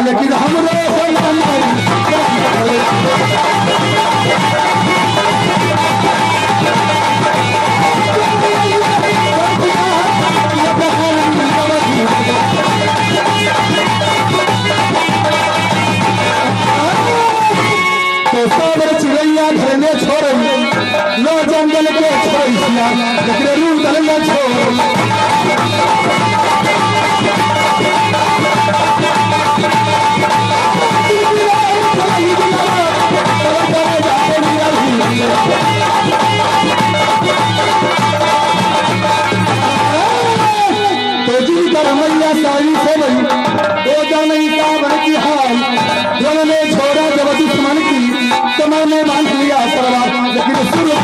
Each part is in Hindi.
लेकिन हमरे तो सब चिड़ैया घर में छोड़ लो जंगल के छोड़िया लेकिन रू दलिया छोड़ तो जिनका रमैया सारी से नहीं वो जाने सावन की हाल जब ने छोड़ा जब दुश्मन की तो मैंने मान लिया सरवा लेकिन शुरू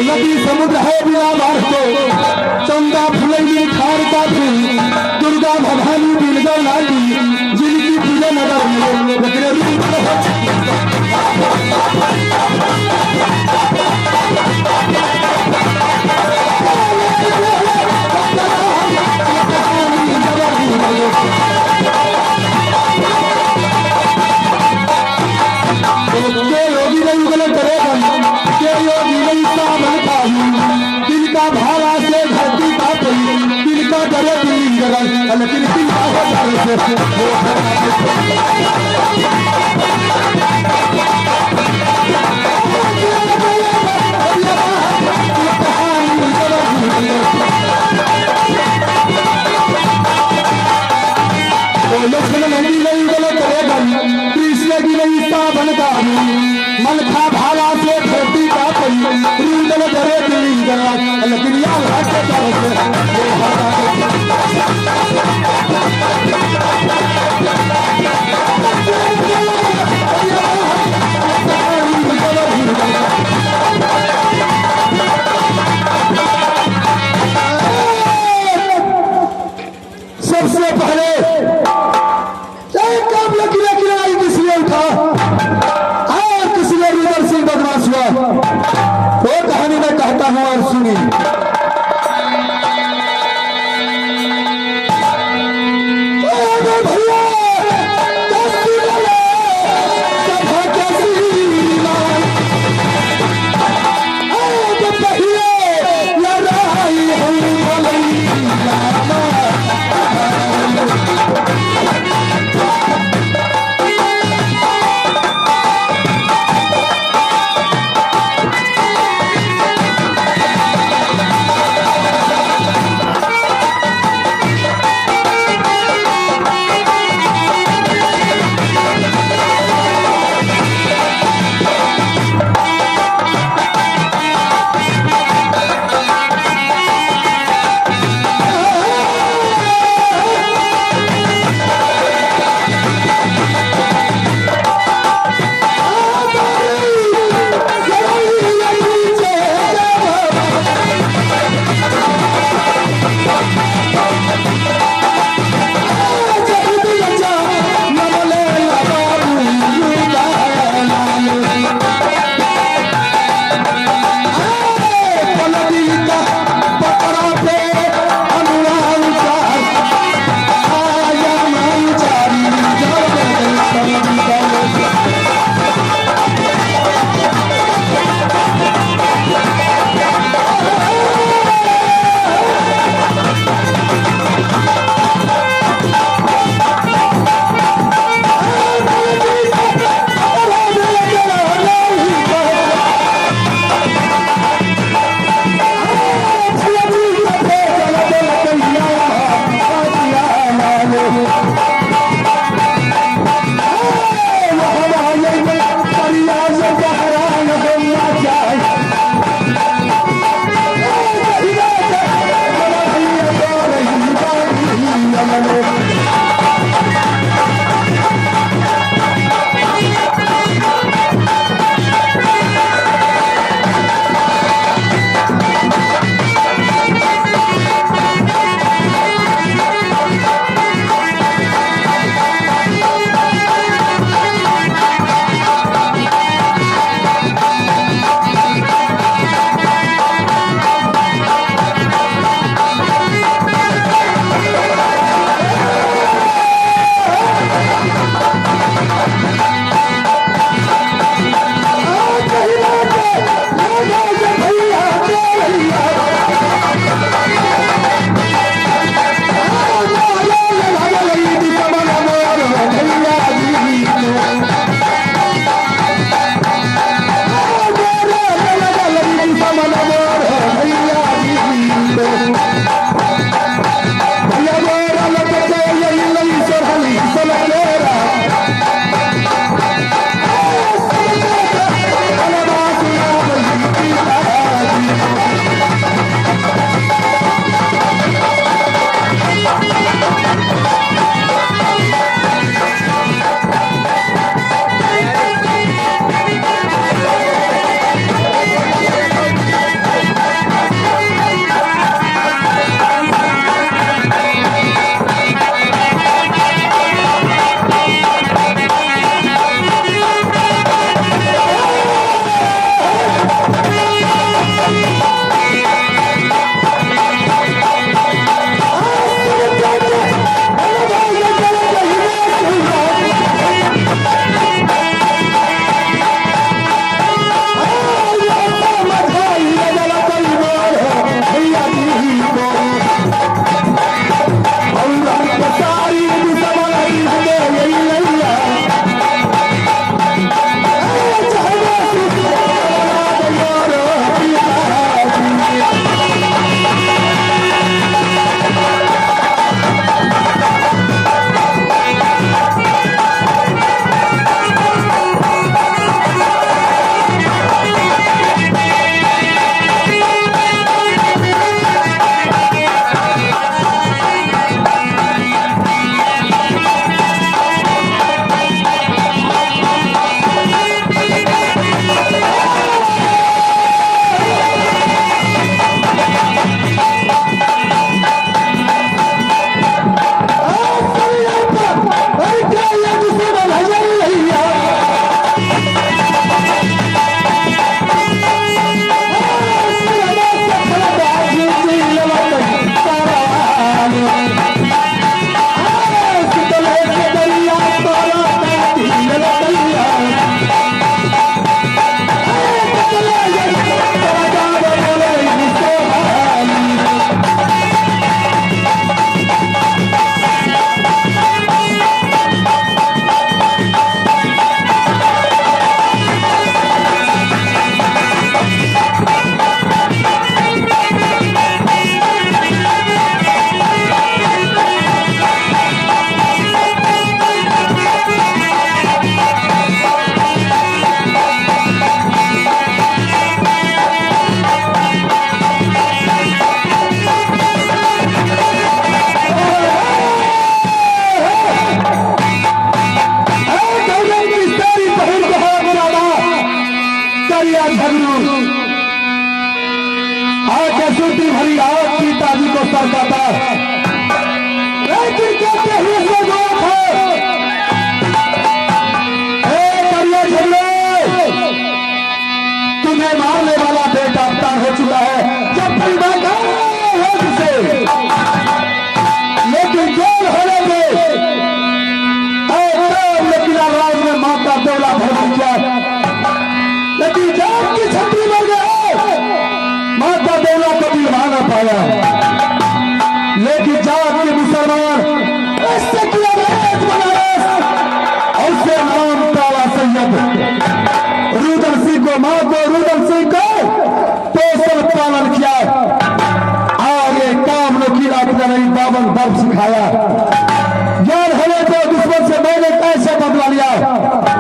नदी समुद्र है बिना बाढ़ को, चंदा फुलैली खार का फूल, दुर्गा भवानी बिलगा लाली, जिनकी पूजा नगर में रखने योगी नहीं गलत करेगा, के योगी नहीं सावन खाई, तिनका भाला से धरती का पई, तिनका डरे दिल्ली जगह, लेकिन तिनका हो डरे से लक्ष्मण नहीं गई गलत करेगा, कृष्ण की नहीं सावन खाई, मन खा भाला से धरती का पई, रुंदल डरे दिल्ली जगह, लेकिन यार हट डरे से सबसे पहले किसने उठा और किसने रुदर सिंह बदमाश हुआ, वो कहानी मैं कहता हूं और सुनी। आके सूती भरी आग पिताजी को सरकाता, लेकिन कहते हुए से जो तुम्हें मारने वाला बेटा अवतार हो चुका है, जब जिसे लेकिन जेल होने में राज में माता दौला भर किया, लेकिन जान की छठी मर गया, माता दौला कभी माना पाया, लेकिन जात के मुसलमान ऐसे किया और उससे नाम ताला सैयद रुदन सिंह को, मां को रुदन सिंह को पोषण पालन किया, आगे काम नकीला नहीं बावन दर्द सिखाया, ज्ञान होने को दुश्मन से मैंने कैसे बदला लिया,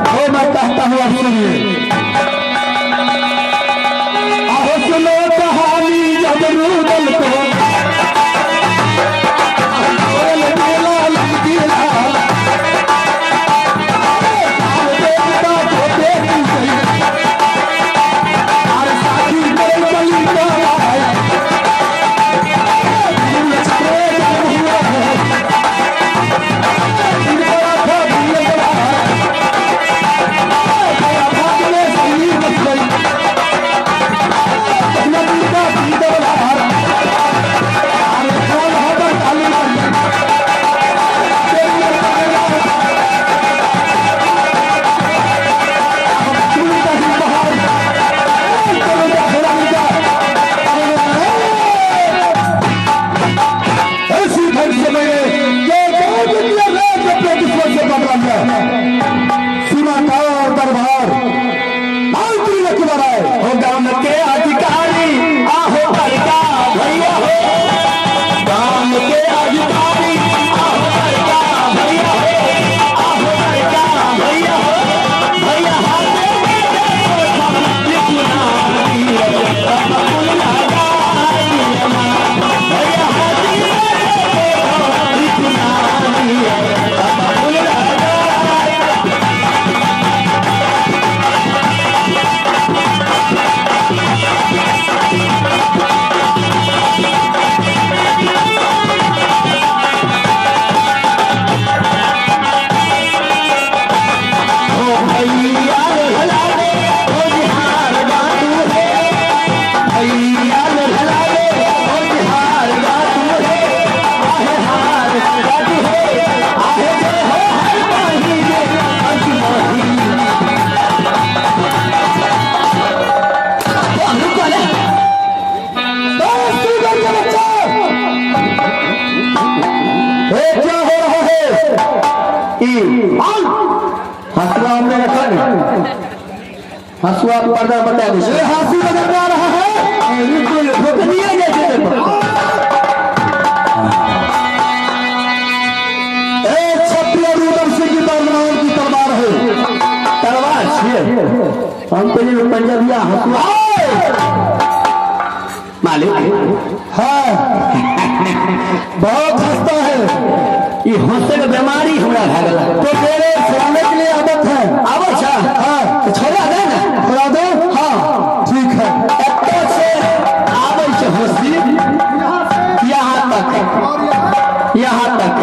वो मैं कहता हूँ अब सुनिए। अब सुनो कहानी जब रुदन को हंसुआ हमने रखा नहीं, हंसुआ पर्दा बता दीजिए, हंसी नजर आ रहा है की तलवार है, तलवार हम पंजाबिया हंसुआ मालिक हाँ बहुत हंसता है, ये हंसे का बीमारी हमरा भागला, तो मेरे सुनाने के लिए आदत है, आदत है हाँ, तो छोड़ा दे ना, छोड़ा दो हाँ ठीक है, इतना से आदत से हंसी यहाँ तक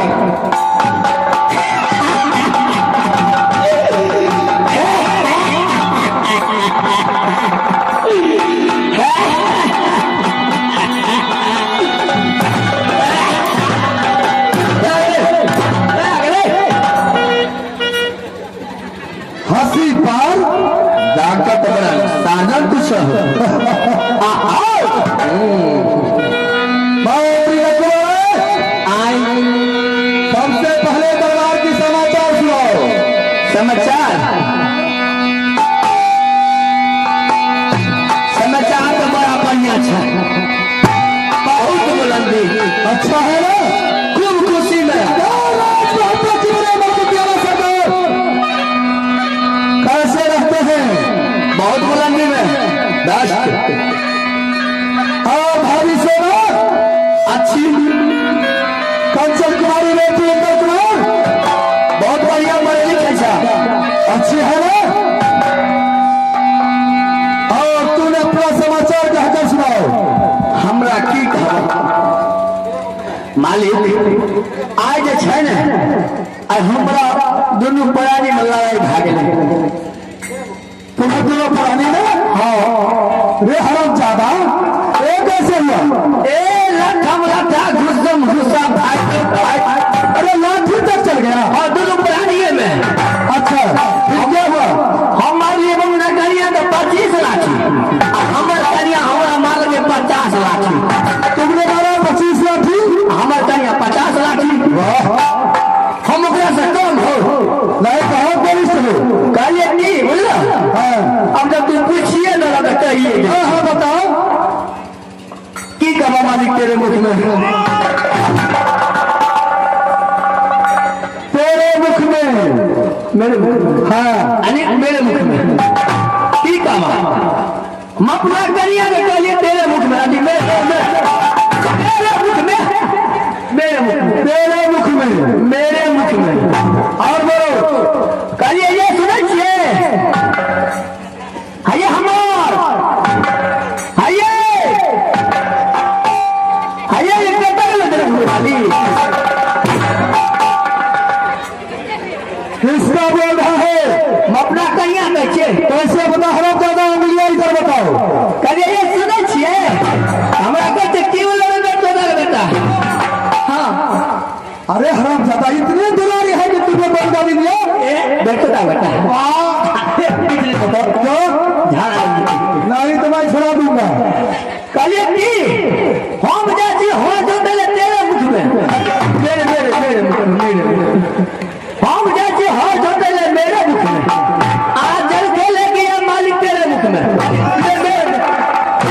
हंसी पार जाकर साजन कुछ सबसे पहले दरबार की समाचार सुनाओ, समाचार तो बड़ा बढ़िया अच्छा, बहुत बुलंदी अच्छा है ना, खूब खुशी में कैसे रहते हैं, बहुत बुलंदी में और भाभी से अच्छी कंचन कुमारी बेटी इंदर कुमार बहुत बढ़िया पढ़े लिखे अच्छी है ना, और तूने अपना समाचार कहकर सुनाओ। मालिक आज छै ने हमरा दोनों प्राणी में लड़ाई भा गेलै। तुम्हें दोनों प्राणी में? हाँ। रे हरम ज्यादा ए कैसे हुआ? ए लठम लठा घुसम घुसा भाई भाई। अरे लाठी तक चल गया? हाँ दोनों प्राणी में। अच्छा फिर क्या हुआ? हमारे बंगना करिया तो 25 लाठी, हमारे करिया हमारा माल में 50 लाठी। तुमने मारा 25 लाठी? हमारे करिया 50 लाठी। हम ओकरा से कम हो नहीं कहाँ बरिष्ठ हो? कहिए नहीं बोला। अब जब तुम पूछिए ना तो कहिए। हाँ बताओ की कहा मालिक तेरे मुख में? तेरे मुख में? मेरे मुख? हाँ मेरे मुख में की कहा? हम अपना करिया तो कहिए तेरे मुख में। अभी मेरे मुख में, मेरे मुख में, तेरे मुख में, मेरे मुख में। और बोलो कहिए ये सुने छिए है हमार ये कतक लग वाली किसका बोल रहा है? हम अपना कहिया कैसे कैसे बता? हरम ज्यादा उंगलियां इधर बताओ। कहिए ये सुने छिए हमरा कहते क्यों लगे बेटा? हाँ अरे हरम ज्यादा इतने दुलारी है कि तुम्हें बन डाली दिया? बेटा क्यों? नहीं तो मैं छोड़ा दूंगा। कहिए की हम जाती हो जो पहले तेरे मुख में, मेरे मेरे मेरे मेरे हम जाती हो जो पहले मेरे मुख में। आज जल खेले गया मालिक तेरे मुख में,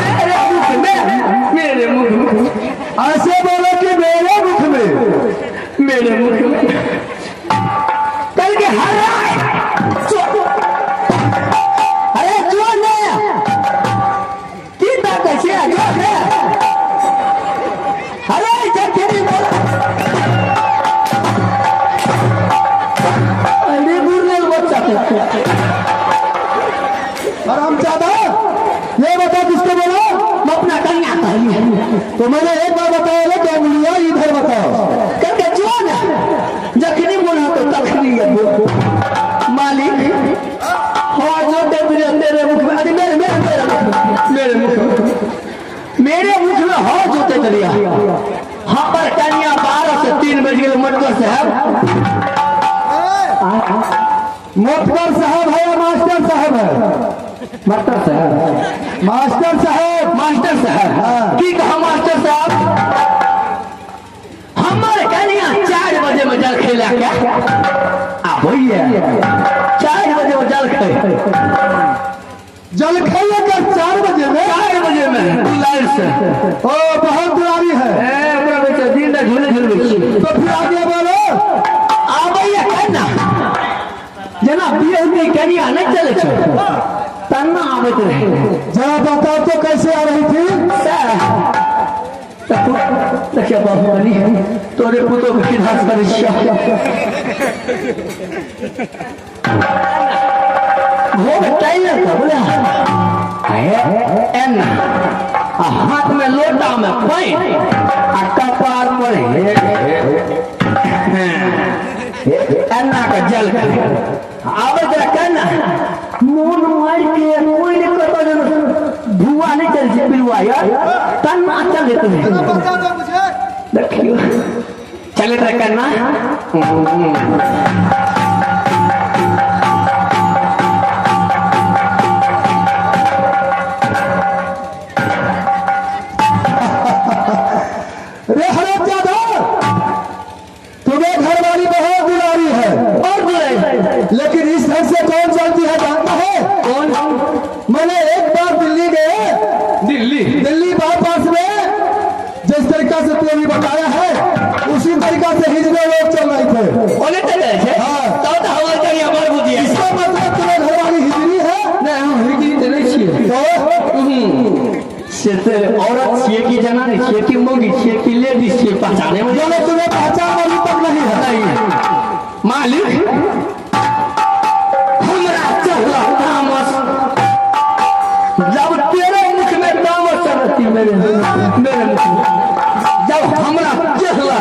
मेरे मुख में, मेरे मुख में। ऐसे बोलो कि मेरे मुख में, मेरे मुख में कल के अरे जो ने की बात है अरे जब बोला अरे गुरने बच्चा हरम ज्यादा ये बता किसको बोला? मैं अपना कन्या कही तो मैंने एक बार बताया ना तो उंगलियां इधर बताओ। करके जो ना जखनी बोला तो तखनी मालिक हाँ जो तेरे मुख में। अरे मेरे मेरे मेरे मुख में, मेरे मुख में हाँ जोते चलिया। हाँ पर कन्या 12 से 3 बज गए। मटकर साहब मोटकर साहब है या मास्टर साहब है? मास्टर साहब, मास्टर साहब, मास्टर साहब की कहा? मास्टर साहब हमारे कन्या 4 बजे में जल खेला क्या? भैया 4 बजे में जल खेल जल खेलने का 4 बजे में? 4 बजे में लाइट से। ओ बहुत दुलारी है। दिन झूले झूले तो फिर आगे बोलो। आबैया कहना जना बिये में कन्या नहीं चले छो तना आवत रहे। जरा बताओ तो कैसे आ रही थी? क्या बाबू वाली तोरे पुतो की धास करिया वो टाइलर का बोला एन हाथ में लोटा में पानी कपार पर एन्ना का जल आवे जरा कहना मोन मार के कोई ने करता धुआं नहीं चल जी पिलवा यार तन अच्छा लेते हैं देखियो चले तो करना रे हरम ज्यादा तुम्हें घरवाली बहुत दुलारी है और बुलाए लेकिन इस घर से कौन चलती है जानता है? कौन? मैंने एक बार दिल्ली गए, दिल्ली बाईपास में जिस तरीका से तू अभी बताया है उसी तरीका से हिजड़े लोग चल रहे थे। बोले चले थे हाँ। तो हवा का ये हमारे बुद्धि है। इसका मतलब तुम्हें घरवाली हिजड़ी है? नहीं हम हिजड़ी चले छिए तो से औरत छे की जना नहीं छे की मोगी छे की लेडीज छे पहचाने में बोलो तुम्हें पहचान अभी तक नहीं है? नहीं मालिक हमरा चला तामस जब तेरे मुख में तामस चलती मेरे मुख में जब हमरा चला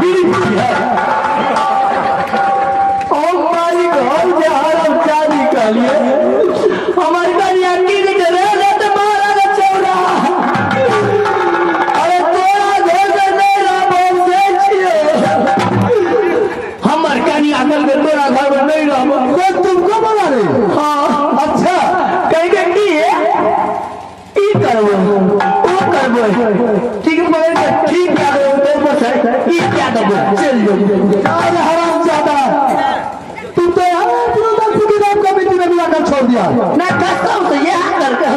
गिरी है और हमारी घर से हराम शादी कर लिए हमारी कन्या की रहेगा तो मारा चौरा अरे तोरा घर से मेरा बहुत हमार कन्या कल में तोरा घर में नहीं रहा तुमको बोला रे हाँ अच्छा कहेंगे की ई करबो ओ करबो ठीक है मगर ठीक क्या करो तेरे को सर ई क्या दबो चल जो आज हराम ज्यादा तुम तो यार प्रोडक्ट नाम कमेटी में मिलाकर छोड़ दिया ना कसम से यह करके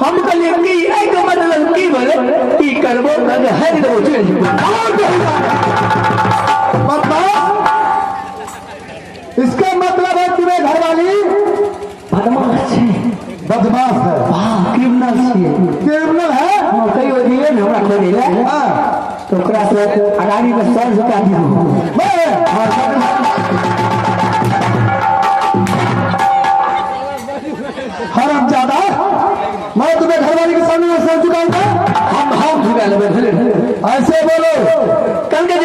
हम कल की एक मतलब की बोले ई करबो ना हर दो चल जो मतलब इसका मतलब है तुम्हें घरवाली बदमाश है बदमाश है वाह क्रिमिनल है क्रिमिनल है कई हो दिए ना हमरा खोले ले हाँ तो ओकरा से अगाड़ी में सर झुका दियो हराम ज्यादा मैं तुम्हें घरवाली के सामने में सर झुकाऊंगा हम झुका लेबे ऐसे बोलो कल के